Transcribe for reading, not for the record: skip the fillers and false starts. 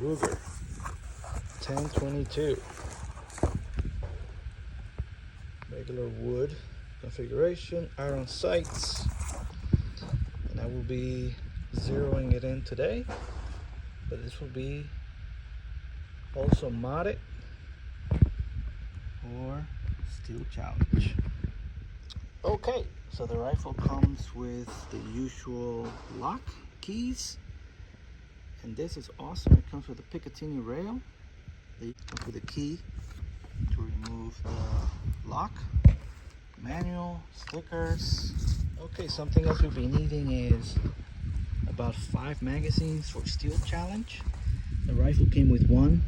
Ruger 1022. Regular wood configuration, iron sights, and I will be zeroing it in today, but this will be also modded for Steel Challenge. Okay, so the rifle comes with the usual lock keys, and this is awesome. It comes with a Picatinny rail. It comes with a key to remove the lock, manual, stickers. Okay, something else we'll be needing is about 5 magazines for Steel Challenge. The rifle came with one.